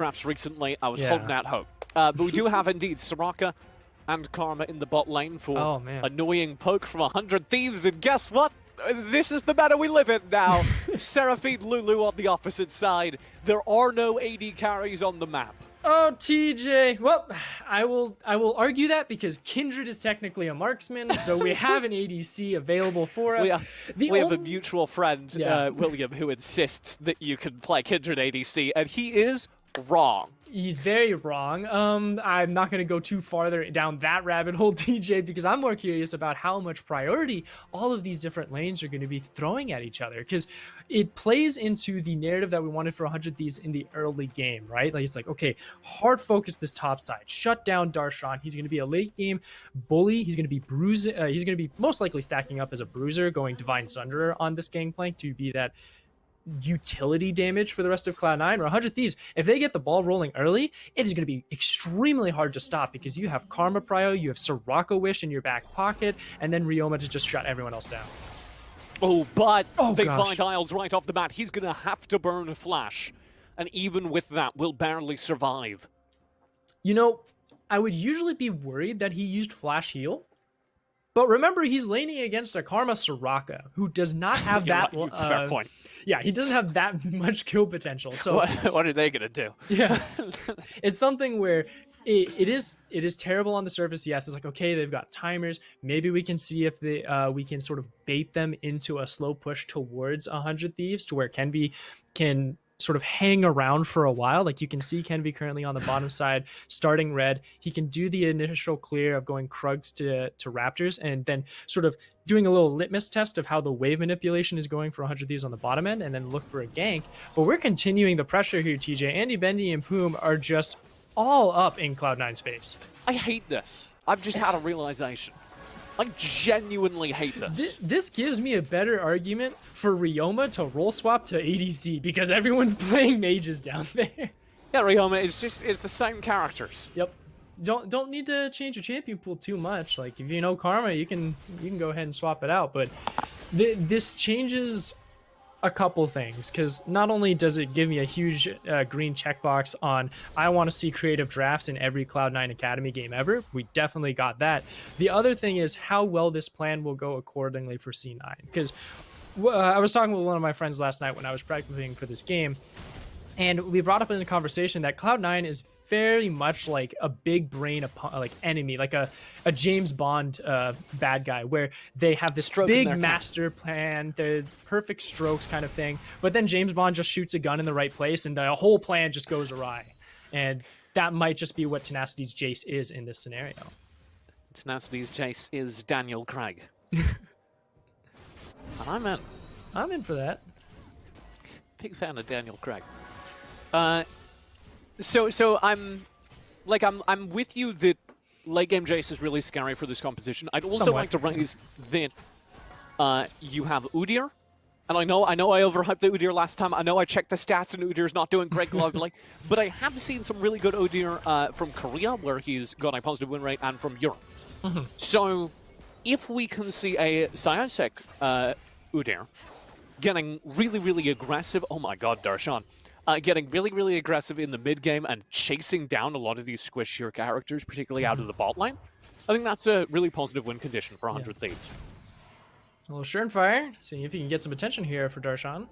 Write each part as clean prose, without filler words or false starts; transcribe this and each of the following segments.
drafts recently. I was holding out hope. But we do have indeed Soraka and Karma in the bot lane for annoying poke from 100 Thieves. And guess what? This is the meta we live in now. Seraphine Lulu on the opposite side. There are no AD carries on the map. Oh, TJ. Well, I will argue that because Kindred is technically a marksman, so we have an ADC available for us. We have a mutual friend, William, who insists that you can play Kindred ADC, and he is wrong. He's very wrong. I'm not going to go too farther down that rabbit hole, TJ, because I'm more curious about how much priority all of these different lanes are going to be throwing at each other, because it plays into the narrative that we wanted for 100 Thieves in the early game, right? Like, it's like, okay, hard focus this top side, shut down Darshan. He's going to be a late game bully. He's going to be bruising. He's going to be most likely stacking up as a bruiser, going Divine Sunderer on this gangplank to be that utility damage for the rest of Cloud9. Or 100 Thieves, if they get the ball rolling early, it is going to be extremely hard to stop, because you have Karma Prio, you have Soraka Wish in your back pocket, and then Ryoma to just shut everyone else down. Oh, but they find Isles right off the bat. He's going to have to burn a flash, and even with that, will barely survive. You know, I would usually be worried that he used flash heal, but remember, he's laning against a Karma Soraka, who does not have that... fair point. Yeah, he doesn't have that much kill potential. So what are they going to do? Yeah, it's something where it is terrible on the surface. Yes, it's like, okay, they've got timers. Maybe we can see if we can sort of bait them into a slow push towards 100 Thieves, to where Kenvi can sort of hang around for a while. Like, you can see Kenvi currently on the bottom side starting red. He can do the initial clear of going Krugs to Raptors, and then sort of doing a little litmus test of how the wave manipulation is going for 100 Thieves on the bottom end, and then look for a gank. But we're continuing the pressure here, TJ. Andy, Bendy, and Poom are just all up in Cloud9's face. I hate this. I've just had a realization. I genuinely hate this. This gives me a better argument for Ryoma to roll swap to ADC, because everyone's playing mages down there. Yeah, Ryoma is the same characters. Yep. Don't need to change your champion pool too much. Like, if you know Karma, you can go ahead and swap it out. But this changes a couple things, because not only does it give me a huge green checkbox on I want to see creative drafts in every Cloud9 Academy game ever. We definitely got that. The other thing is how well this plan will go accordingly for C9, because I was talking with one of my friends last night when I was practicing for this game, and we brought up in the conversation that Cloud9 is very much like a big brain like enemy, like a James Bond bad guy, where they have this big master plan, the perfect strokes kind of thing, but then James Bond just shoots a gun in the right place and the whole plan just goes awry. And that might just be what Tenacity's Jace is in this scenario. Tenacity's Jace is Daniel Craig. And I'm in for that. Big fan of Daniel Craig. So I'm with you that late game Jace is really scary for this composition. I'd also like to raise that you have Udyr, and I know I overhyped the Udyr last time. I know I checked the stats and Udyr's not doing great globally, but I have seen some really good Udyr from Korea, where he's got a positive win rate, and from Europe. So if we can see a Syosek Udyr getting really aggressive, oh my god, Darshan. Getting really aggressive in the mid game and chasing down a lot of these squishier characters, particularly out of the bot lane, I think that's a really positive win condition for 100 Thieves. A little Surenfire, seeing if he can get some attention here for Darshan.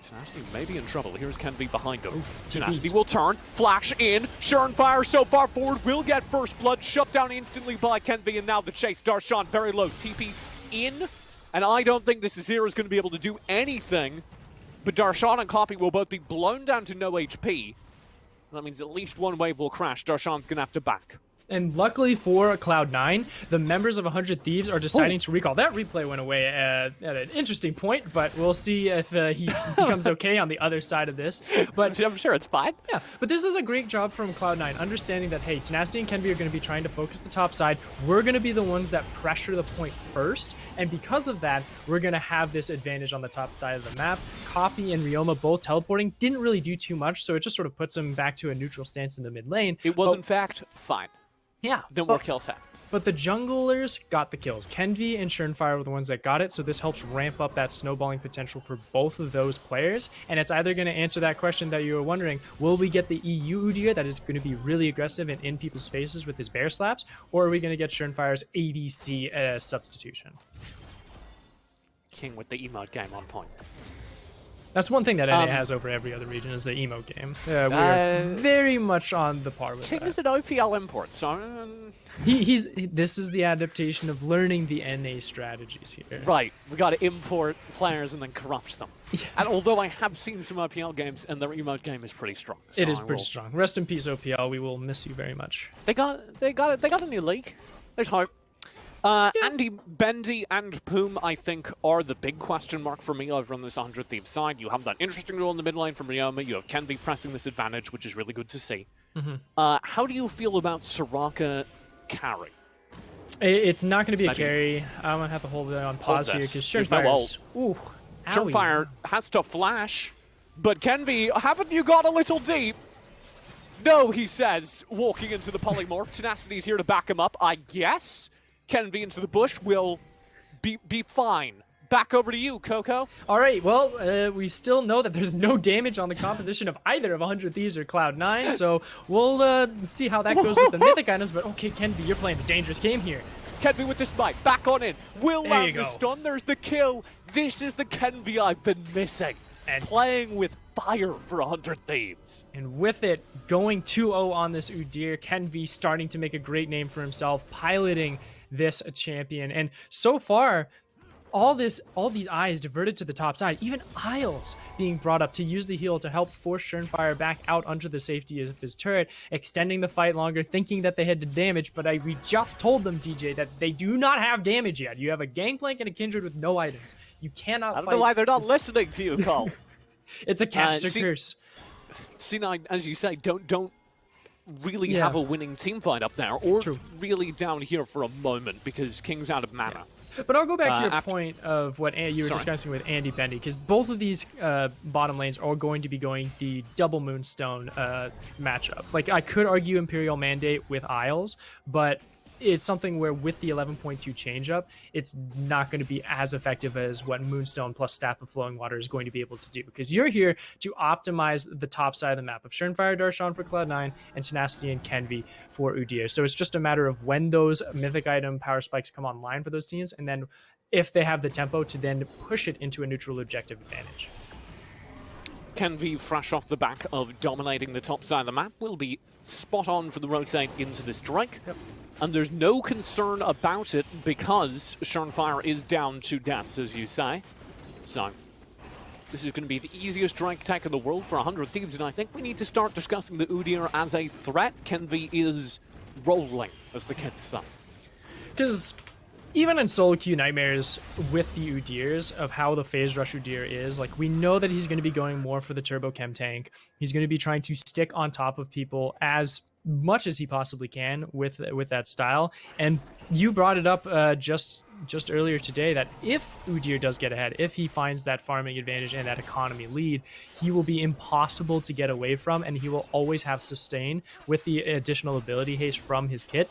Tenacity may be in trouble. Here's Kenvi behind him. Tenacity will turn, flash in. Surenfire so far forward will get first blood, shut down instantly by Kenvi, and now the chase. Darshan very low, TP in, and I don't think this Azir is going to be able to do anything. But Darshan and Copy will both be blown down to no HP. That means at least one wave will crash. Darshan's going to have to back. And luckily for Cloud9, the members of 100 Thieves are deciding to recall. That replay went away at an interesting point, but we'll see if he becomes okay on the other side of this. But I'm sure it's fine. Yeah, but this is a great job from Cloud9, understanding that, hey, Tenacity and Kenvi are going to be trying to focus the top side. We're going to be the ones that pressure the point first, and because of that, we're going to have this advantage on the top side of the map. Copy and Ryoma both teleporting didn't really do too much, so it just sort of puts them back to a neutral stance in the mid lane. It was, in fact, fine. Yeah. No more kill set. But the junglers got the kills. Kenvi and Schernfire were the ones that got it, so this helps ramp up that snowballing potential for both of those players. And it's either going to answer that question that you were wondering, will we get the EU Udyr that is going to be really aggressive and in people's faces with his bear slaps, or are we going to get Schernfire's ADC substitution? King with the emote game on point. That's one thing that NA has over every other region is the emote game. We're very much on the par with King that. is an OPL import, so... This is the adaptation of learning the NA strategies here. Right, we got to import players and then corrupt them. Yeah. And although I have seen some OPL games, and their emote game is pretty strong. So it is pretty strong. Rest in peace, OPL. We will miss you very much. They got a new league. There's hope. Andy, Bendy, and Poom, I think, are the big question mark for me over on this 100 Thieves side. You have that interesting role in the mid lane from Ryoma. You have Kenvi pressing this advantage, which is really good to see. How do you feel about Soraka carry? It's not going to be a carry. I'm going to have to hold it on pause here because Schernfire's... Ooh, Schernfire has to flash, but Kenvi, haven't you got a little deep? No, he says, walking into the polymorph. Tenacity's here to back him up, I guess. Kenvi into the bush will be fine. Back over to you, Coco. All right, well, we still know that there's no damage on the composition of either of 100 Thieves or Cloud9, so we'll see how that goes with the mythic items, but okay, Kenvi, you're playing a dangerous game here. Kenvi with the smite, back on in. Will land the stun, there's the kill. This is the Kenvi I've been missing. And playing with fire for 100 Thieves. And with it, going 2-0 on this Udyr, Kenvi starting to make a great name for himself, piloting this champion. And so far, all these eyes diverted to the top side, even Isles being brought up to use the heal to help force Schernfire back out under the safety of his turret, extending the fight longer, thinking that they had the damage, but we just told them, DJ, that they do not have damage yet. You have a Gangplank and a Kindred with no items. You cannot I don't know why they're not listening to you, Cole. It's a catch to curse. C9, as you say, don't really have a winning team fight up there, or really down here for a moment, because King's out of mana. But I'll go back to your point of what you were discussing with Andy Bendy, because both of these bottom lanes are going to be going the double Moonstone matchup. Like, I could argue Imperial Mandate with Isles, but it's something where with the 11.2 changeup, it's not going to be as effective as what Moonstone plus Staff of Flowing Water is going to be able to do, because you're here to optimize the top side of the map of Schernfire, Darshan for Cloud9, and Tenacity and Kenvi for Udyr. So it's just a matter of when those mythic item power spikes come online for those teams, and then if they have the tempo to then push it into a neutral objective advantage. Kenvi, fresh off the back of dominating the top side of the map, will be spot on for the rotate into this Drake. And there's no concern about it because Schernfire is down to deaths, as you say. So this is going to be the easiest Drake tech in the world for 100 Thieves, and I think we need to start discussing the Udyr as a threat. Kenvi is rolling, as the kids say. Because even in solo queue nightmares with the Udyrs of how the phase rush Udyr is, like, we know that he's going to be going more for the turbo chem tank. He's going to be trying to stick on top of people as much as he possibly can with that style. And you brought it up just earlier today that if Udyr does get ahead, if he finds that farming advantage and that economy lead, he will be impossible to get away from, and he will always have sustain with the additional ability haste from his kit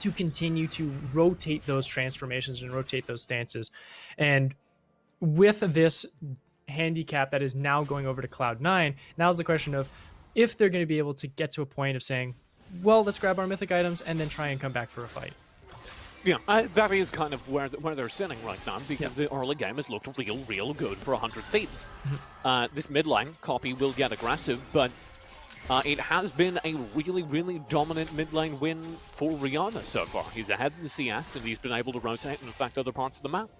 to continue to rotate those transformations and rotate those stances. And with this handicap that is now going over to Cloud9, now is the question of if they're going to be able to get to a point of saying, well, let's grab our mythic items and then try and come back for a fight. Yeah, that is kind of where they're sitting right now, because the early game has looked real good for 100 Thieves. This mid lane, Copy will get aggressive, but it has been a really dominant mid lane win for Ryoma so far. He's ahead in the CS, and he's been able to rotate and affect other parts of the map.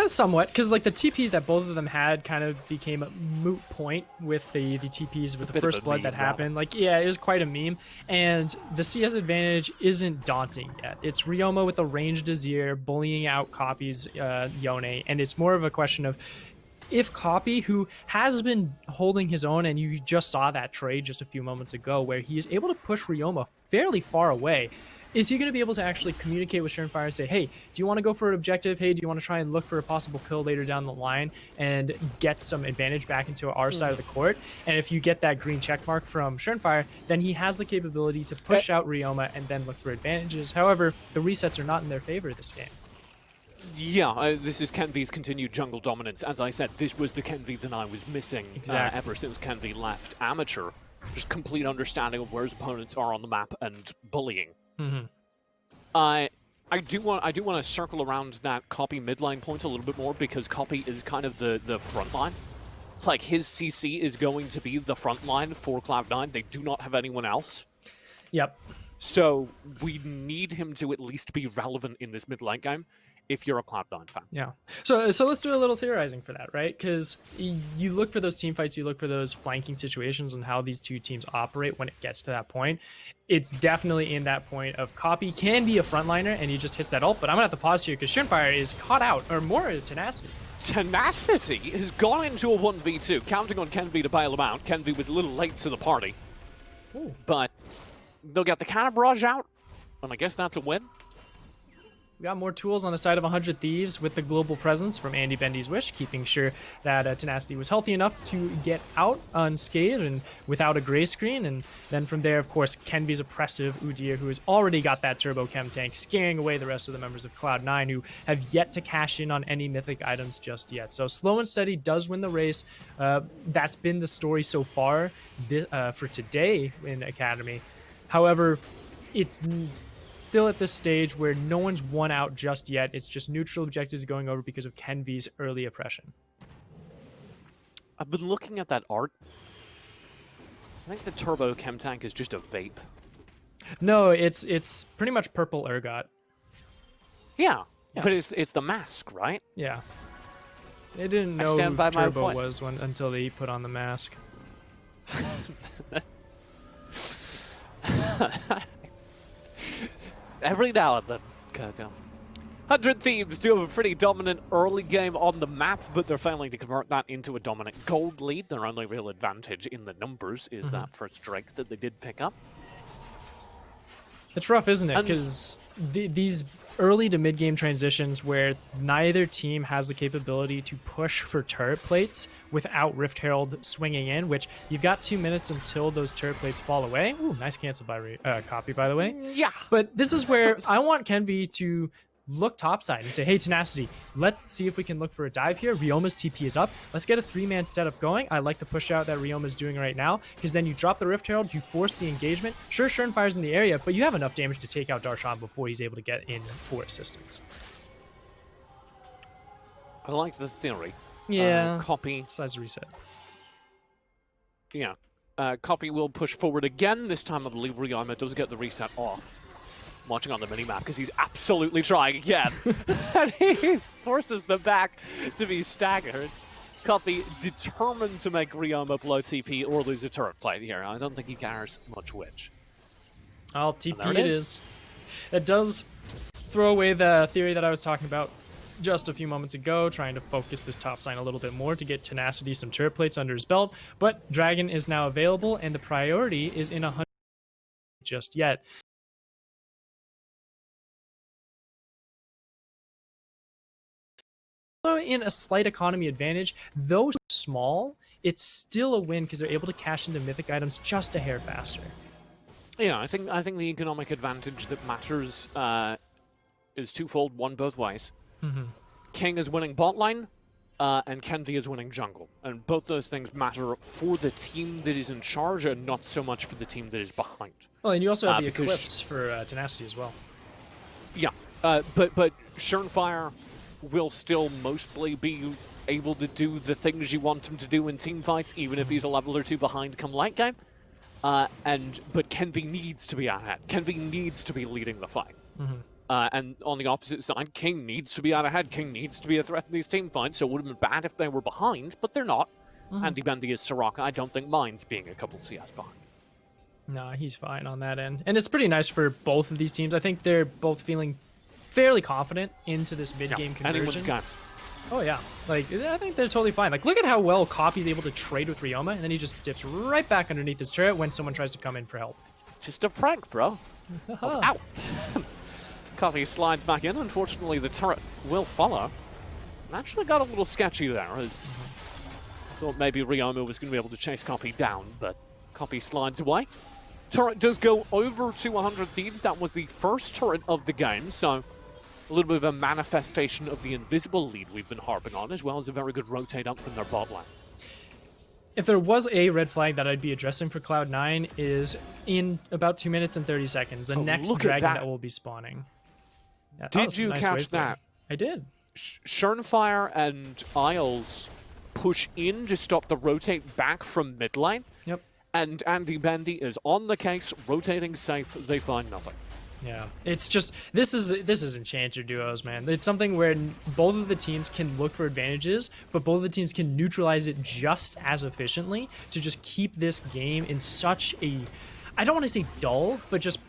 Somewhat, because like the TP that both of them had kind of became a moot point with the TPs with the first blood that happened. Like, yeah, it was quite a meme. And the CS advantage isn't daunting yet. It's Ryoma with the ranged Azir bullying out Copy's Yone, and it's more of a question of if Copy, who has been holding his own, and you just saw that trade just a few moments ago where he is able to push Ryoma fairly far away, is he going to be able to actually communicate with Surenfire and say, hey, do you want to go for an objective? Hey, do you want to try and look for a possible kill later down the line and get some advantage back into our side of the court? And if you get that green check mark from Surenfire, then he has the capability to push out Ryoma and then look for advantages. However, the resets are not in their favor this game. Yeah, this is Kenvy's continued jungle dominance. As I said, this was the Kenvy that I was missing ever since Kenvy left Amateur. Just complete understanding of where his opponents are on the map and bullying. I do want to circle around that Copy midline point a little bit more, because Copy is kind of the front line. Like, his CC is going to be the front line for Cloud9. They do not have anyone else. Yep. So we need him to at least be relevant in this mid-lane game if you're a Cloud9 fan. Yeah. So let's do a little theorizing for that, right? Because you look for those team fights, you look for those flanking situations and how these two teams operate when it gets to that point. It's definitely in that point of Copy can be a frontliner and he just hits that ult, but I'm going to have to pause here because Surenfire is caught out, or more Tenacity. Tenacity has gone into a 1v2, counting on Kenvy to bail him out. Kenvy was a little late to the party. Ooh. But they'll get the cannon barrage out, and I guess that's a win. We got more tools on the side of 100 Thieves with the global presence from Andy Bendy's Wish, keeping sure that Tenacity was healthy enough to get out unscathed and without a gray screen. And then from there, of course, Kenvy's oppressive Udyr, who has already got that turbo chem tank, scaring away the rest of the members of Cloud9, who have yet to cash in on any mythic items just yet. So slow and steady does win the race. That's been the story so far for today in Academy. However, it's still at this stage where no one's won out just yet. It's just neutral objectives going over because of Kenvy's early oppression. I've been looking at that art. I think the turbo chem tank is just a vape. No, it's pretty much purple ergot. Yeah, but it's the mask, right? Yeah. They didn't know who Turbo was until they put on the mask. Every now and then, Kirko. 100 Thieves do have a pretty dominant early game on the map, but they're failing to convert that into a dominant gold lead. Their only real advantage in the numbers is that first strike that they did pick up. It's rough, isn't it? Because these early to mid-game transitions where neither team has the capability to push for turret plates without Rift Herald swinging in, which you've got 2 minutes until those turret plates fall away. Ooh, nice cancel by Copy, by the way. Yeah. But this is where I want Kenvy to look topside and say, hey, Tenacity, let's see if we can look for a dive here. Ryoma's TP is up. Let's get a 3-man setup going. I like the push out that Ryoma's doing right now, because then you drop the Rift Herald, you force the engagement. Sure, Surenfire's in the area, but you have enough damage to take out Darshan before he's able to get in for assistance. I like the theory. Yeah. Copy. Size reset. Yeah. Copy will push forward again. This time I believe Ryoma does get the reset off. Watching on the minimap because he's absolutely trying again. And he forces them back to be staggered. Copy determined to make Ryoma blow TP or lose a turret plate here. I don't think he cares much which. Oh, TP it is. It does throw away the theory that I was talking about just a few moments ago, trying to focus this top sign a little bit more to get Tenacity some turret plates under his belt. But Dragon is now available, and the priority is in 100 just yet. In a slight economy advantage, though small, it's still a win because they're able to cash into mythic items just a hair faster. Yeah, I think the economic advantage that matters is twofold, one both ways. King is winning bot lane, and Kenvy is winning jungle, and both those things matter for the team that is in charge and not so much for the team that is behind. Well, and you also have the Eclipse for Tenacity as well. Yeah, but Surenfire will still mostly be able to do the things you want him to do in team fights, even if he's a level or two behind come late game. But Kenvy needs to be ahead. Kenvy needs to be leading the fight. And on the opposite side, King needs to be out ahead. King needs to be a threat in these team fights, so it would have been bad if they were behind, but they're not. Andy Bendy is Soraka. I don't think minds being a couple CS behind. No, he's fine on that end. And it's pretty nice for both of these teams. I think they're both feeling fairly confident into this mid-game conversion. Anyone's got. Oh yeah, like I think they're totally fine. Like look at how well Copy's able to trade with Ryoma, and then he just dips right back underneath his turret when someone tries to come in for help. Just a prank, bro. Oh, ow! Copy slides back in. Unfortunately, the turret will follow. Actually got a little sketchy there, as thought maybe Ryoma was going to be able to chase Copy down, but Copy slides away. Turret does go over to 100 Thieves. That was the first turret of the game, so a little bit of a manifestation of the invisible lead we've been harping on, as well as a very good rotate up from their bot lane. If there was a red flag that I'd be addressing for Cloud9 is in about 2 minutes and 30 seconds, the next dragon that will be spawning. Yeah, did you catch that? I did. Schernfire and Isles push in to stop the rotate back from mid lane. Yep. And Andy Bendy is on the case, rotating safe. They find nothing. Yeah, it's just this is Enchanter duos, man. It's something where both of the teams can look for advantages, but both of the teams can neutralize it just as efficiently to just keep this game in such a, I don't want to say dull, but just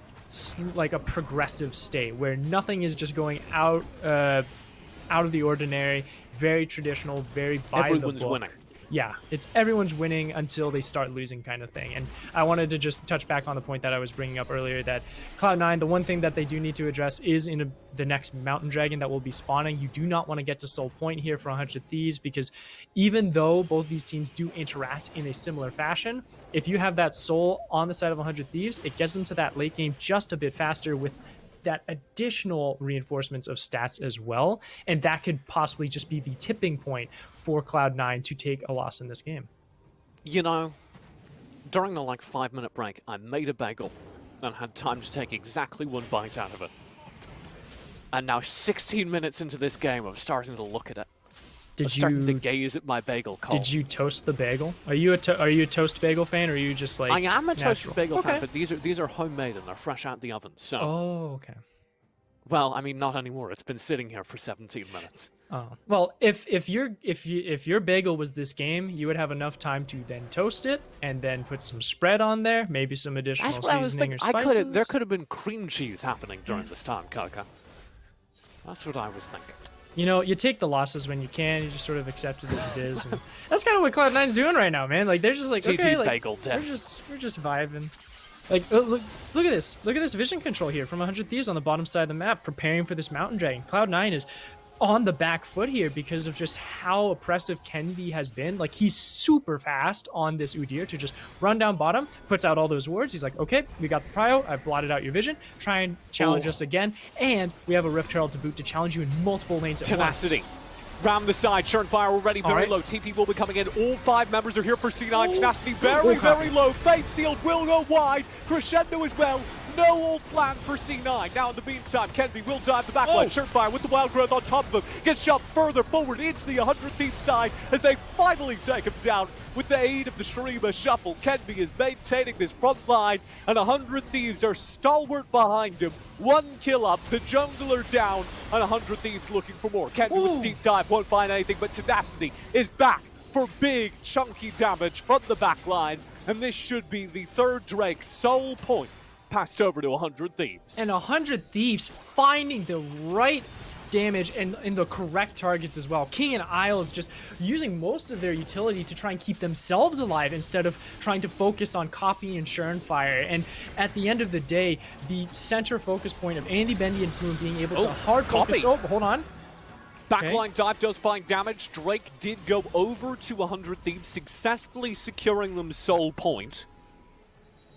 like a progressive state where nothing is just going out of the ordinary, very traditional, very by the book. Everyone's winning. Yeah, it's everyone's winning until they start losing kind of thing. And I wanted to just touch back on the point that I was bringing up earlier, that Cloud9, the one thing that they do need to address is in the next Mountain Dragon that will be spawning. You do not want to get to Soul Point here for 100 Thieves, because even though both these teams do interact in a similar fashion, if you have that Soul on the side of 100 Thieves, it gets them to that late game just a bit faster with that additional reinforcements of stats as well, and that could possibly just be the tipping point for Cloud9 to take a loss in this game. You know, during the 5-minute break, I made a bagel and had time to take exactly one bite out of it. And now 16 minutes into this game, I'm starting to look at it. I'm starting to gaze at my bagel cold. Did you toast the bagel? Are you a toast bagel fan, or are you just like I am a toasted bagel fan, Okay. but these are homemade and they're fresh out the oven. So, Oh, okay. well, I mean, not anymore. It's been sitting here for 17 minutes. Oh, well, if your bagel was this game, you would have enough time to then toast it and then put some spread on there, maybe some additional That's what I was seasoning or thinking. spices. There could have been cream cheese happening during this time, Kaka. That's what I was thinking. You know, you take the losses when you can. You just sort of accept it as it is. And that's kind of what Cloud9's doing right now, man. Like, they're just like, okay, like, bagel we're just vibing. Like, look at this. Look at this vision control here from 100 Thieves on the bottom side of the map, preparing for this Mountain Dragon. Cloud9 is on the back foot here because of just how oppressive Kenvi has been. Like, he's super fast on this Udyr to just run down bottom, puts out all those wards. He's like, okay, we got the prio. I've blotted out your vision. Try and challenge us again. And we have a Rift Herald to boot to challenge you in multiple lanes at Tenacity. once. Round the side, Schernfire already very low. TP will be coming in. All 5 members are here for C9. Tenacity very, very low. Fate Sealed will go wide. Crescendo as well. No ults land for C9. Now in the meantime, Kenby will dive the backline. Schernfire with the wild growth on top of him. Gets shoved further forward into the 100 Thieves side as they finally take him down with the aid of the Shurima shuffle. Kenby is maintaining this front line, and 100 Thieves are stalwart behind him. 1 kill up, the jungler down, and 100 Thieves looking for more. Kenby with deep dive won't find anything, but Tenacity is back for big, chunky damage from the back lines, and this should be the third Drake Soul Point passed over to 100 Thieves. And 100 Thieves finding the right damage and in the correct targets as well. King and Isles just using most of their utility to try and keep themselves alive instead of trying to focus on Copy and Schernfire. And at the end of the day, the center focus point of Andy, Bendy, and Flume being able to hard focus. Oh, hold on. Backline dive does find damage. Drake did go over to 100 Thieves, successfully securing them Soul Point.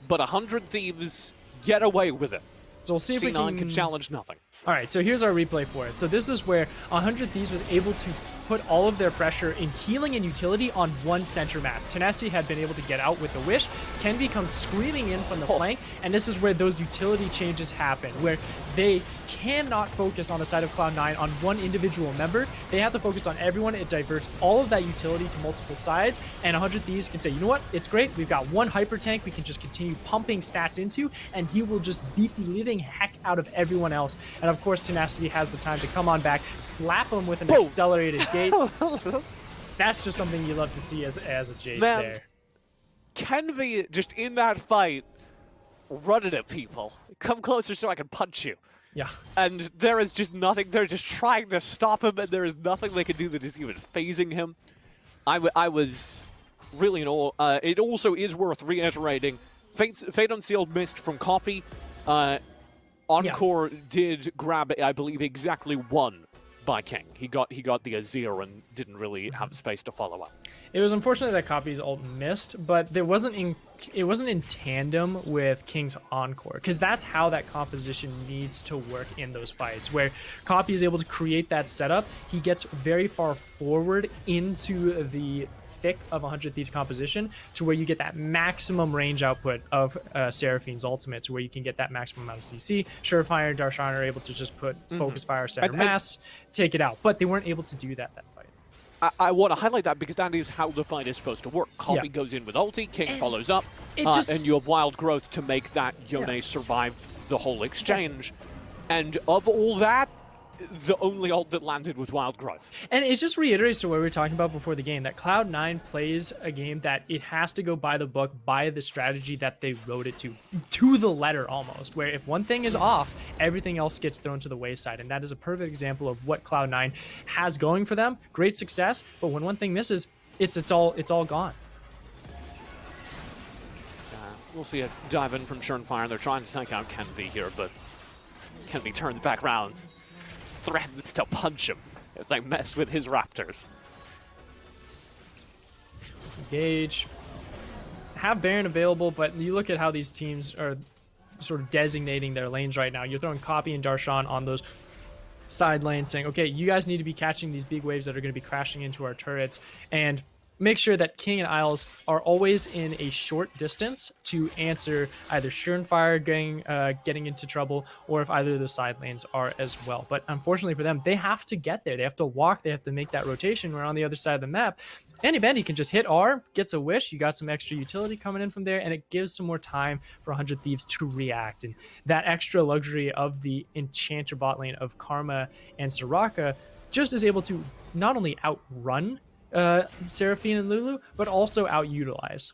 But 100 Thieves get away with it. So we'll see if C9 can challenge nothing. All right, so here's our replay for it. So this is where 100 Thieves was able to put all of their pressure in healing and utility on one center mass. Tenacity had been able to get out with the Wish. Kenvi comes screaming in from the flank, and this is where those utility changes happen, where they cannot focus on the side of Cloud9 on one individual member. They have to focus on everyone. It diverts all of that utility to multiple sides, and 100 Thieves can say, you know what, it's great. We've got one hyper tank we can just continue pumping stats into, and he will just beat the living heck out of everyone else. And of course, Tenacity has the time to come on back, slap him with an accelerated gate. That's just something you love to see as a Jace there. Kenvi just in that fight running at people. Come closer so I can punch you. Yeah. And there is just nothing. They're just trying to stop him, and there is nothing they can do that is even phasing him. I was really in awe. It also is worth reiterating. Fate Unsealed missed from Copy. Encore did grab, I believe, exactly one by King. He got the Azir and didn't really have space to follow up. It was unfortunate that Copy's ult missed, but it wasn't in tandem with King's Encore, because that's how that composition needs to work in those fights, where Copy is able to create that setup. He gets very far forward into the thick of 100 Thieves composition to where you get that maximum range output of Seraphine's ultimate, to where you can get that maximum amount of CC. Surefire and Darshan are able to just put Focus Fire, Center Mass, take it out, but they weren't able to do that fight. I want to highlight that because that is how the fight is supposed to work. Copy goes in with ulti, King follows up, and you have Wild Growth to make that Yone survive the whole exchange. And of all that, the only ult that landed was Wild Growth. And it just reiterates to what we were talking about before the game, that Cloud9 plays a game that it has to go by the book, by the strategy that they wrote it to the letter almost, where if one thing is off, everything else gets thrown to the wayside. And that is a perfect example of what Cloud9 has going for them. Great success, but when one thing misses, it's all gone. We'll see a dive in from Surenfire. They're trying to take out Kenvi here, but Kenvi turns back around, threatens to punch him if they mess with his Raptors. Let's engage. Have Baron available, but you look at how these teams are sort of designating their lanes right now. You're throwing Copy and Darshan on those side lanes, saying, okay, you guys need to be catching these big waves that are going to be crashing into our turrets, and make sure that King and Isles are always in a short distance to answer either Surenfire getting into trouble, or if either of the side lanes are as well. But unfortunately for them, they have to get there. They have to walk. They have to make that rotation. Where on the other side of the map, Andy Bendy can just hit R, gets a wish. You got some extra utility coming in from there, and it gives some more time for 100 Thieves to react. And that extra luxury of the Enchanter bot lane of Karma and Soraka just is able to not only outrun Seraphine and Lulu, but also out-utilize.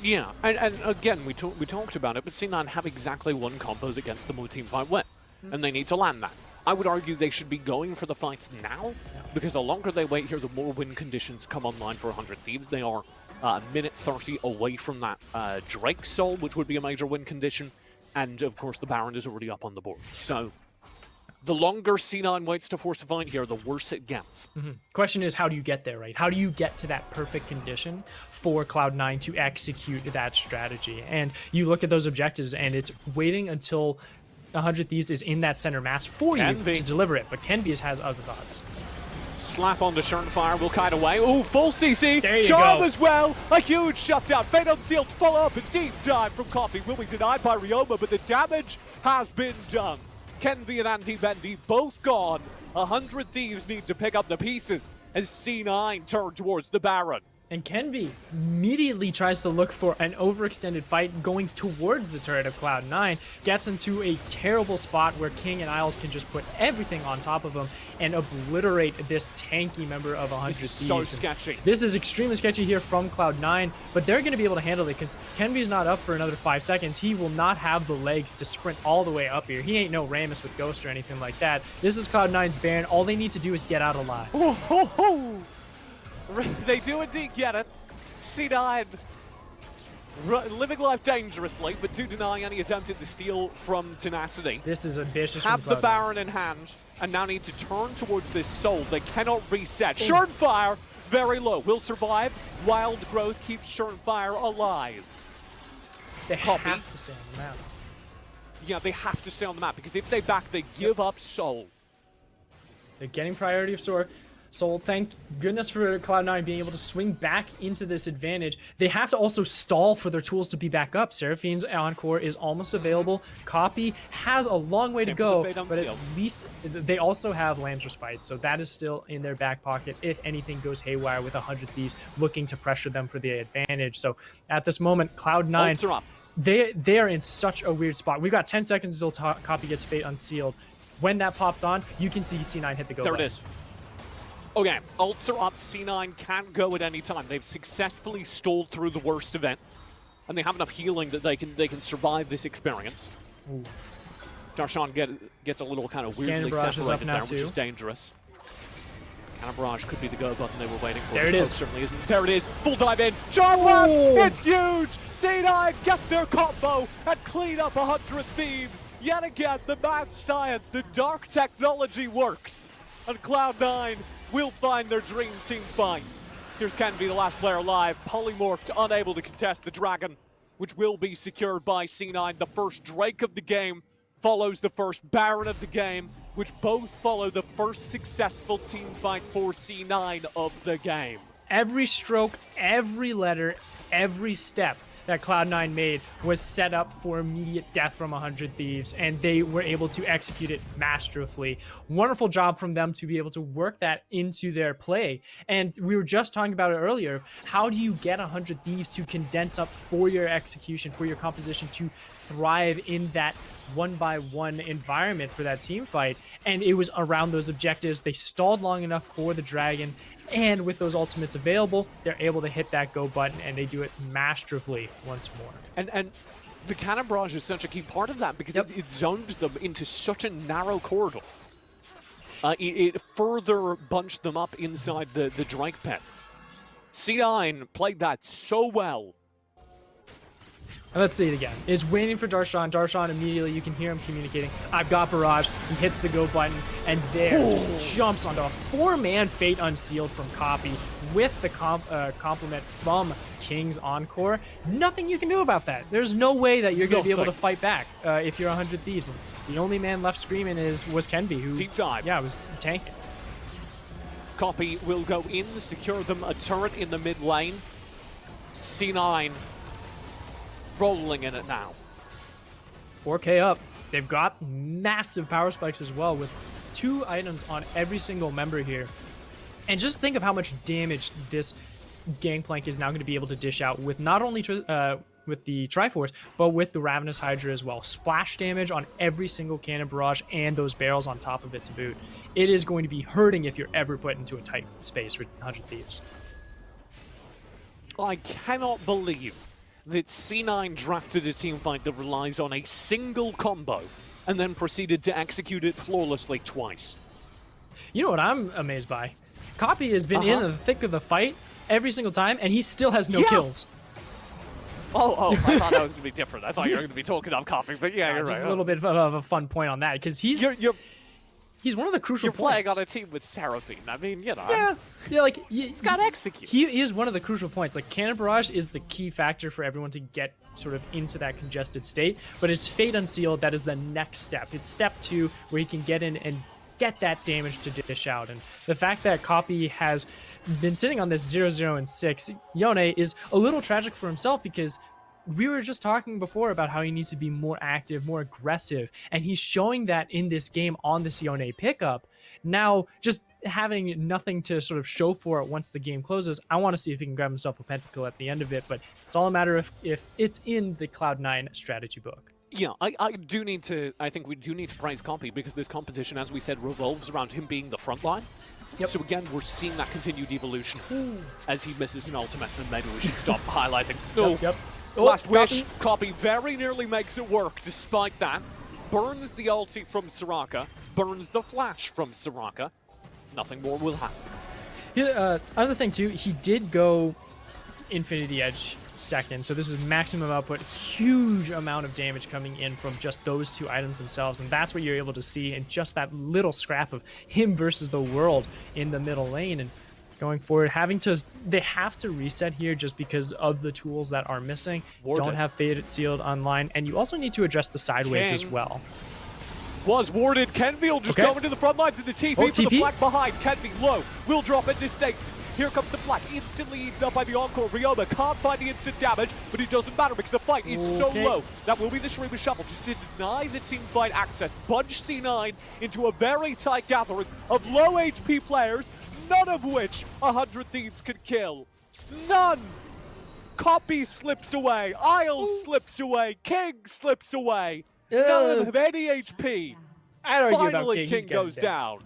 Yeah, and again, we talked about it, but C9 have exactly one combo that gets them a team fight win, and they need to land that. I would argue they should be going for the fights now, because the longer they wait here, the more win conditions come online for 100 Thieves. They are a minute 30 away from that Drake Soul, which would be a major win condition, and of course the Baron is already up on the board. So the longer C9 waits to force a fight here, the worse it gets. Question is, how do you get there, right? How do you get to that perfect condition for Cloud9 to execute that strategy? And you look at those objectives, and it's waiting until 100 Thieves is in that center mass for you to deliver it. But Kenvi has other thoughts. Slap onto Surenfire, will kite away. Ooh, full CC. There you Charm go. as well. A huge shutdown. Fate Unsealed follow up. A deep dive from Copy. Will be denied by Ryoma, but the damage has been done. Kenvi and Andy Bendy both gone. 100 Thieves need to pick up the pieces as C9 turn towards the Baron. And Kenvi immediately tries to look for an overextended fight going towards the turret of Cloud9, gets into a terrible spot where King and Isles can just put everything on top of him and obliterate this tanky member of 100 Thieves. This is so sketchy. This is extremely sketchy here from Cloud9, but they're going to be able to handle it because Kenvi's not up for another 5 seconds. He will not have the legs to sprint all the way up here. He ain't no Rammus with Ghost or anything like that. This is Cloud9's Baron. All they need to do is get out alive. Oh, ho, ho. They do indeed get it. C9 living life dangerously, but do deny any attempt at the steal from Tenacity. This is ambitious. Have the Baron in hand, and now need to turn towards this Soul. They cannot reset. Surenfire, very low. Will survive. Wild Growth keeps Surenfire alive. They have to stay on the map. Yeah, they have to stay on the map, because if they back, they give up Soul. They're getting priority of Soul, thank goodness for Cloud9 being able to swing back into this advantage. They have to also stall for their tools to be back up. Seraphine's Encore is almost available. Copy has a long way to go, but at least they also have Lamb's Respite, so that is still in their back pocket if anything goes haywire with 100 Thieves looking to pressure them for the advantage. So at this moment, Cloud9, they are in such a weird spot. We've got 10 seconds until Copy gets Fate Unsealed. When that pops on, you can see C9 hit the go button. There it is. Okay, ults are up. C9 can't go at any time. They've successfully stalled through the worst event, and they have enough healing that they can survive this experience. Ooh. Darshan gets a little kind of weirdly separated there, which is dangerous. And a barrage could be the go button they were waiting for. There it is. Certainly isn't. There it is. Full dive in. John Lance, it's huge. C9 get their combo and clean up 100 Thieves. Yet again, the mad science, the dark technology works. And Cloud9 will find their dream team fight. Here's Kenby, the last player alive, polymorphed, unable to contest the Dragon, which will be secured by C9. The first Drake of the game follows the first Baron of the game, which both follow the first successful team fight for C9 of the game. Every stroke, every letter, every step that Cloud9 made was set up for immediate death from 100 Thieves, and they were able to execute it masterfully. Wonderful job from them to be able to work that into their play. And we were just talking about it earlier. How do you get 100 Thieves to condense up for your execution, for your composition to thrive in that one-by-one environment for that team fight? And it was around those objectives. They stalled long enough for the Dragon, and with those ultimates available, they're able to hit that go button, and they do it masterfully once more. And the cannon barrage is such a key part of that, because it zoned them into such a narrow corridor. It further bunched them up inside the Drake pit. C9 played that so well. Let's see it again. Is waiting for Darshan. Darshan immediately, you can hear him communicating. I've got Barrage. He hits the go button, and there just jumps onto a 4-man Fate Unsealed from Copy with the compliment from King's Encore. Nothing you can do about that. There's no way that you're going to be able to fight back if you're 100 Thieves. And the only man left screaming was Kenby, who deep dive. Yeah, was tanking. Copy will go in, secure them a turret in the mid lane. C9 rolling in it now. 4K up. They've got massive power spikes as well, with 2 items on every single member here. And just think of how much damage this Gangplank is now going to be able to dish out with not only with the Triforce, but with the Ravenous Hydra as well. Splash damage on every single cannon barrage and those barrels on top of it to boot. It is going to be hurting if you're ever put into a tight space with 100 Thieves. I cannot believe that C9 drafted a teamfight that relies on a single combo and then proceeded to execute it flawlessly twice. You know what I'm amazed by? Copy has been in the thick of the fight every single time, and he still has no kills. Oh, I thought that was going to be different. I thought you were going to be talking on Copy, but yeah, you're just right. A little bit of a fun point on that, because he's one of the crucial You're playing points. on a team with Seraphine. I mean, you know. Yeah, like he's got execute. He is one of the crucial points. Like, Cannon Barrage is the key factor for everyone to get sort of into that congested state, but it's Fate Unsealed that is the next step. It's step 2 where he can get in and get that damage to dish out. And the fact that Copy has been sitting on this 0-0 and 6, Yone, is a little tragic for himself, because we were just talking before about how he needs to be more active, more aggressive, and he's showing that in this game on the Yone pickup. Now, just having nothing to sort of show for it once the game closes, I want to see if he can grab himself a pentakill at the end of it, but it's all a matter of if it's in the Cloud9 strategy book. Yeah, I think we do need to praise Copy, because this composition, as we said, revolves around him being the front line. So again, we're seeing that continued evolution as he misses an ultimate, and maybe we should stop highlighting. Last wish, Copy very nearly makes it work despite that. Burns the ulti from Soraka, burns the flash from Soraka. Nothing more will happen. Another thing too, he did go Infinity Edge second, so this is maximum output, huge amount of damage coming in from just those 2 items themselves, and that's what you're able to see in just that little scrap of him versus the world in the middle lane. And going forward, they have to reset here just because of the tools that are missing. Don't have Fate Sealed online, and you also need to address the sideways as well. Was warded. Kenby just going to the front lines of the TP, but the flag behind. Kenby low, will drop into stasis. Here comes the flag, instantly eaten up by the Encore. Ryoma can't find the instant damage, but it doesn't matter because the fight is so low. That will be the Shurima Shuffle, just to deny the team fight access. Bunch C9 into a very tight gathering of low HP players, none of which 100 Thieves can kill. None! Copy slips away, Isles slips away, King slips away. None of them have any HP. Finally, King goes down.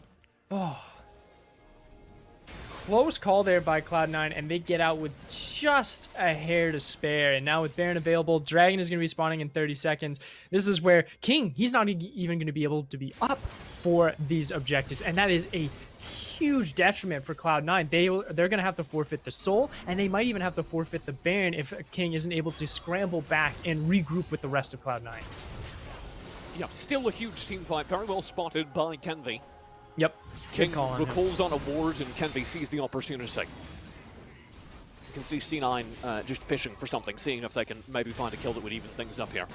Close call there by Cloud9, and they get out with just a hair to spare. And now with Baron available, Dragon is going to be spawning in 30 seconds. This is where King, he's not even going to be able to be up for these objectives. And that is a huge detriment for Cloud9. They're going to have to forfeit the Soul, and they might even have to forfeit the Baron if King isn't able to scramble back and regroup with the rest of Cloud9. Yeah, still a huge team fight. Very well spotted by Kenvi. Yep. King recalls on a ward, and Kenvi sees the opportunity. You can see C9 just fishing for something, seeing if they can maybe find a kill that would even things up here.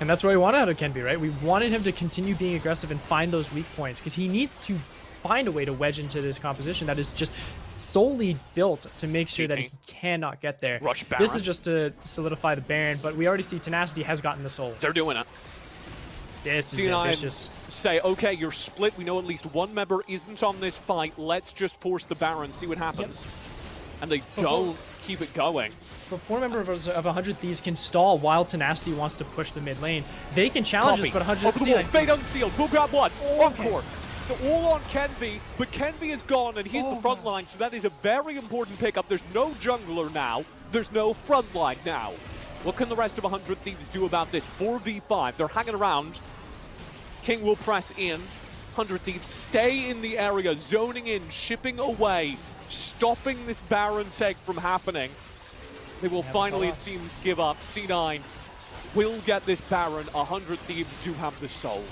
And that's what we wanted out of Kenvi, right? We wanted him to continue being aggressive and find those weak points, because he needs to find a way to wedge into this composition that is just solely built to make sure that he cannot get there. Rush Baron. This is just to solidify the Baron, but we already see Tenacity has gotten the Soul. They're doing it. This is ambitious. Say, okay, you're split. We know at least one member isn't on this fight. Let's just force the Baron, see what happens. Yep. And they don't keep it going. But 4 members of 100 Thieves can stall while Tenacity wants to push the mid lane. They can challenge us, but 100 Thieves... Fade unsealed. We'll grab one. Encore. All on Kenvi, but Kenvi is gone, and he's the front line, so that is a very important pickup. There's no jungler now. There's no front line now. What can the rest of 100 Thieves do about this? 4v5. They're hanging around. King will press in. 100 Thieves stay in the area, zoning in, shipping away, stopping this Baron take from happening. They will finally, it seems, give up. C9 will get this Baron. 100 Thieves do have the Soul.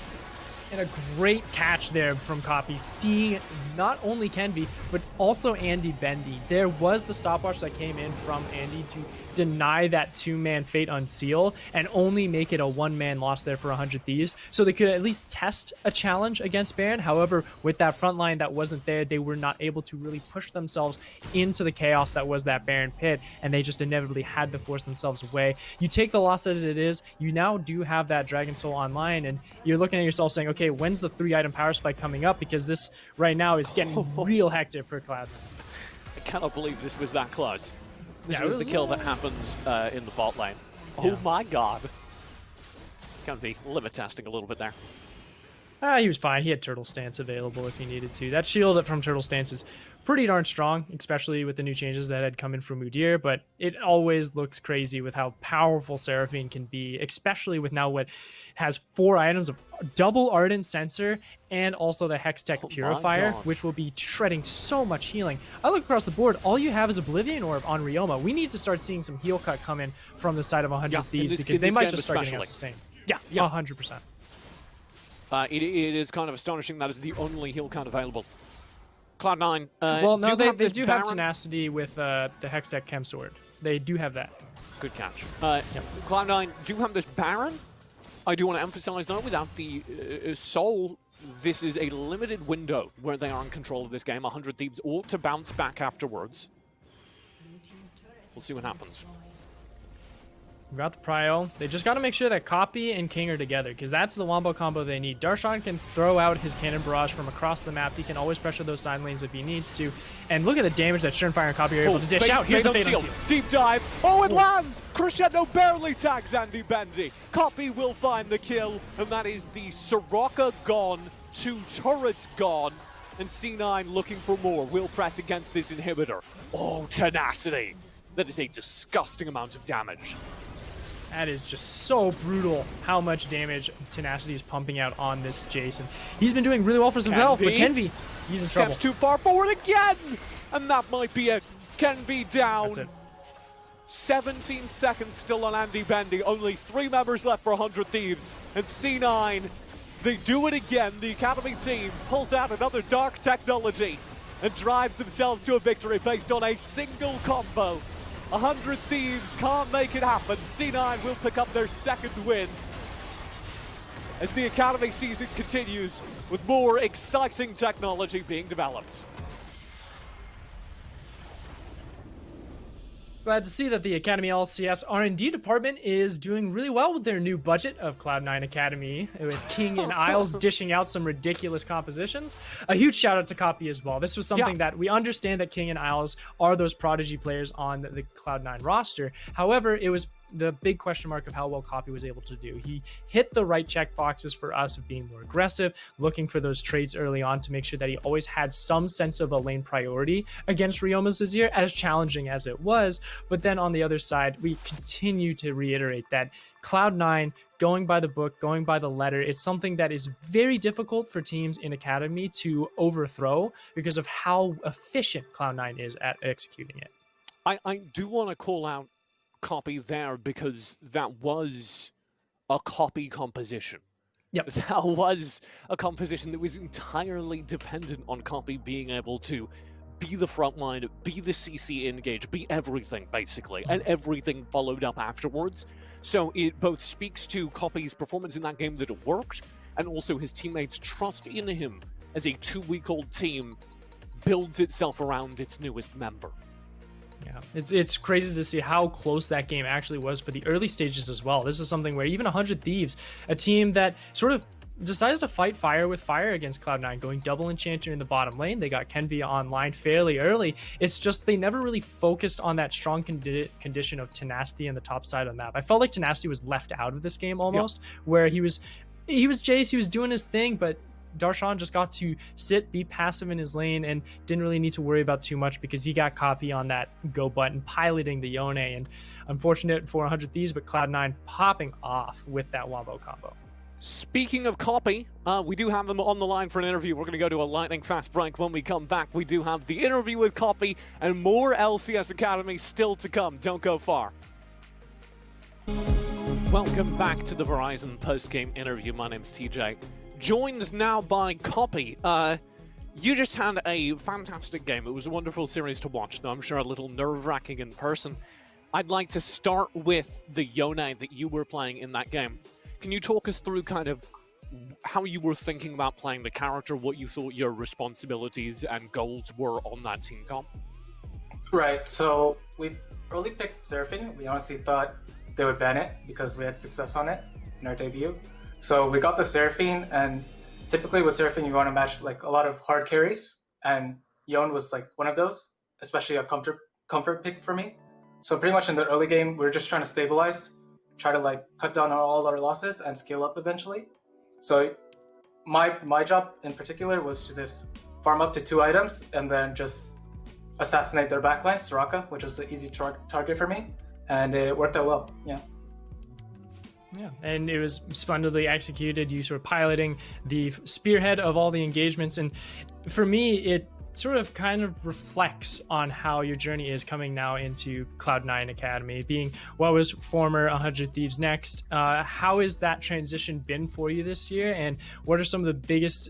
And a great catch there from Copy, seeing not only Kenvi, but also Andy Bendy. There was the stopwatch that came in from Andy to deny that 2-man Fate Unseal and only make it a 1-man loss there for 100 Thieves. So they could at least test a challenge against Baron. However, with that front line that wasn't there, they were not able to really push themselves into the chaos that was that Baron pit, and they just inevitably had to force themselves away. You take the loss as it is, you now do have that Dragon Soul online, and you're looking at yourself saying, okay, when's the 3-item power spike coming up? Because this right now is getting real hectic for Cloud9. I cannot believe this was that close. This was the kill that happens in the bot lane. Yeah. Oh my god. Can be limit testing a little bit there. He was fine. He had Turtle Stance available if he needed to. That shield from Turtle Stance is pretty darn strong, especially with the new changes that had come in from Udyr, but it always looks crazy with how powerful Seraphine can be, especially with now what has 4 items of double Ardent Sensor and also the Hextech Purifier, which will be shredding so much healing. I look across the board, all you have is Oblivion Orb on Ryoma. We need to start seeing some heal cut come in from the side of 100 Thieves, because they might just start getting out sustained. Yeah, 100%. It is kind of astonishing that is the only heal count available. Cloud9. Well, no, they do have Tenacity with the Hextech Chem Sword. They do have that. Good catch. Cloud9 do have this Baron. I do want to emphasize, though, without the Soul, this is a limited window where they are in control of this game. 100 Thieves ought to bounce back afterwards. We'll see what happens. We got the Prio. They just got to make sure that Copy and King are together, because that's the wombo combo they need. Darshan can throw out his Cannon Barrage from across the map. He can always pressure those side lanes if he needs to. And look at the damage that Surenfire and Copy are able to dish out. Here's the Fate Unseal. Deep dive. Oh, it lands! Crescendo barely tags Andy Bendy. Copy will find the kill, and that is the Soraka gone, 2 turrets gone, and C9 looking for more. Will press against this inhibitor. Oh, Tenacity. That is a disgusting amount of damage. That is just so brutal how much damage Tenacity is pumping out on this Jason. He's been doing really well for some health, but Kenvi, he's in trouble. Steps too far forward again! And that might be it. Kenvi down. That's it. 17 seconds still on Andy Bendy. Only 3 members left for 100 Thieves. And C9, they do it again. The Academy team pulls out another dark technology and drives themselves to a victory based on a single combo. 100 Thieves can't make it happen. C9 will pick up their 2nd win as the Academy season continues with more exciting technology being developed. Glad to see that the Academy LCS R&D department is doing really well with their new budget of Cloud9 Academy, with King and Isles dishing out some ridiculous compositions. A huge shout out to Copy as well. This was something that we understand that King and Isles are those prodigy players on the Cloud9 roster. However, it was the big question mark of how well Copy was able to do. He hit the right check boxes for us of being more aggressive, looking for those trades early on to make sure that he always had some sense of a lane priority against Ryoma's Azir, as challenging as it was. But then on the other side, we continue to reiterate that Cloud9 going by the book, going by the letter. It's something that is very difficult for teams in Academy to overthrow because of how efficient Cloud9 is at executing it. I do want to call out Copy there because that was a Copy composition. Yep. That was a composition that was entirely dependent on Copy being able to be the front line, be the CC engage, be everything, basically, and everything followed up afterwards. So it both speaks to Copy's performance in that game that it worked, and also his teammates' trust in him as a 2-week-old team builds itself around its newest member. Yeah, it's crazy to see how close that game actually was for the early stages as well. This is something where even 100 Thieves, a team that sort of decides to fight fire with fire against Cloud9, going double enchanter in the bottom lane. They got Kenvia online fairly early. It's just they never really focused on that strong condition of tenacity on the top side of the map. I felt like tenacity was left out of this game almost, where he was Jace, he was doing his thing, but Darshan just got to sit, be passive in his lane, and didn't really need to worry about too much because he got Copy on that go button, piloting the Yone. And unfortunate for 100 Thieves, but Cloud9 popping off with that wombo combo. Speaking of Copy, we do have them on the line for an interview. We're going to go to a lightning fast break. When we come back, we do have the interview with Copy and more LCS Academy still to come. Don't go far. Welcome back to the Verizon post-game interview. My name's TJ. Joined now by Copy. You just had a fantastic game. It was a wonderful series to watch, though I'm sure a little nerve-wracking in person. I'd like to start with the Yone that you were playing in that game. Can you talk us through kind of how you were thinking about playing the character, what you thought your responsibilities and goals were on that team comp? Right, so we early picked Seraphine. We honestly thought they would ban it because we had success on it in our debut. So we got the Seraphine, and typically with Seraphine, you want to match like a lot of hard carries, and Yone was like one of those, especially a comfort pick for me. So pretty much in the early game, we were just trying to stabilize, try to like cut down on all our losses and scale up eventually. So my job in particular was to just farm up to 2 items and then just assassinate their backline, Soraka, which was an easy target for me, and it worked out well. Yeah, and it was splendidly executed. You sort of piloting the spearhead of all the engagements, and for me, it sort of kind of reflects on how your journey is coming now into Cloud9 Academy, being what was former 100 Thieves Next. How has that transition been for you this year, and what are some of the biggest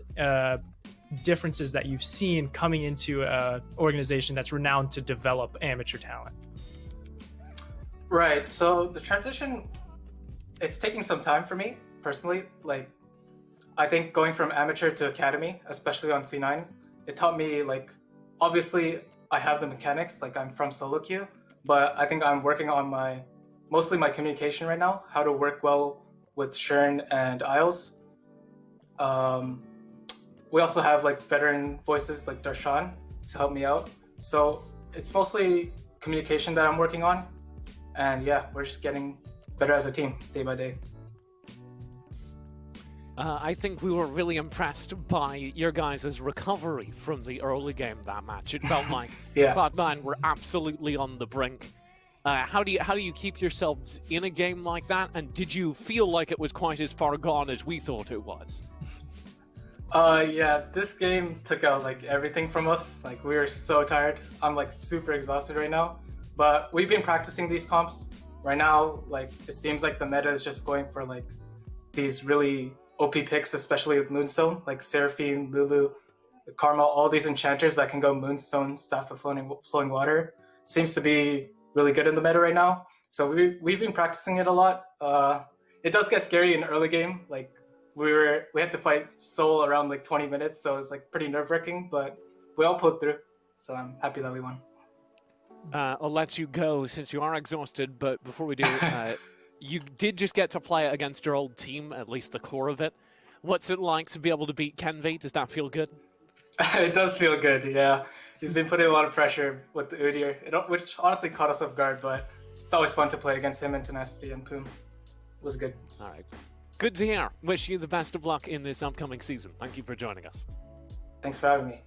differences that you've seen coming into an organization that's renowned to develop amateur talent? Right, so the transition, it's taking some time for me personally. Like, I think going from amateur to academy, especially on C9, it taught me, like, obviously I have the mechanics, like I'm from solo queue, but I think I'm working on mostly my communication right now, how to work well with Shern and Isles. We also have like veteran voices like Darshan to help me out. So it's mostly communication that I'm working on. And yeah, we're just getting better as a team day by day. I think we were really impressed by your guys' recovery from the early game that match. It felt like Cloud9 were absolutely on the brink. How do you keep yourselves in a game like that? And did you feel like it was quite as far gone as we thought it was? Yeah, this game took out like everything from us. Like, we were so tired. I'm like super exhausted right now. But we've been practicing these comps. Right now, like, it seems like the meta is just going for like these really OP picks, especially with Moonstone, like Seraphine, Lulu, Karma, all these enchanters that can go Moonstone, Staff of Flowing Water. Seems to be really good in the meta right now. So we've been practicing it a lot. It does get scary in the early game. Like, we had to fight Soul around like 20 minutes, so it's like pretty nerve-wracking, but we all pulled through. So I'm happy that we won. I'll let you go since you are exhausted, but before we do, you did just get to play against your old team, at least the core of it. What's it like to be able to beat Kenvia? Does that feel good? It does feel good, yeah. He's been putting a lot of pressure with the Udyr, which honestly caught us off guard, but it's always fun to play against him and Tenacity and Poom. It was good. All right. Good to hear. Wish you the best of luck in this upcoming season. Thank you for joining us. Thanks for having me.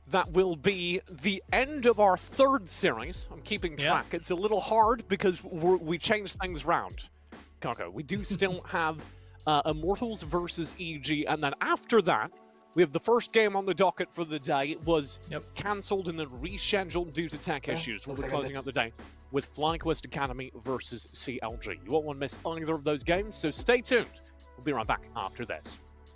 That will be the end of our third series. I'm keeping track. It's a little hard because we changed things round. Coco. We do still have Immortals versus EG, and then after that, we have the first game on the docket for the day. It was cancelled and then rescheduled due to tech issues. We'll be closing out the day with FlyQuest Academy versus CLG. You won't want to miss either of those games, so stay tuned. We'll be right back after this.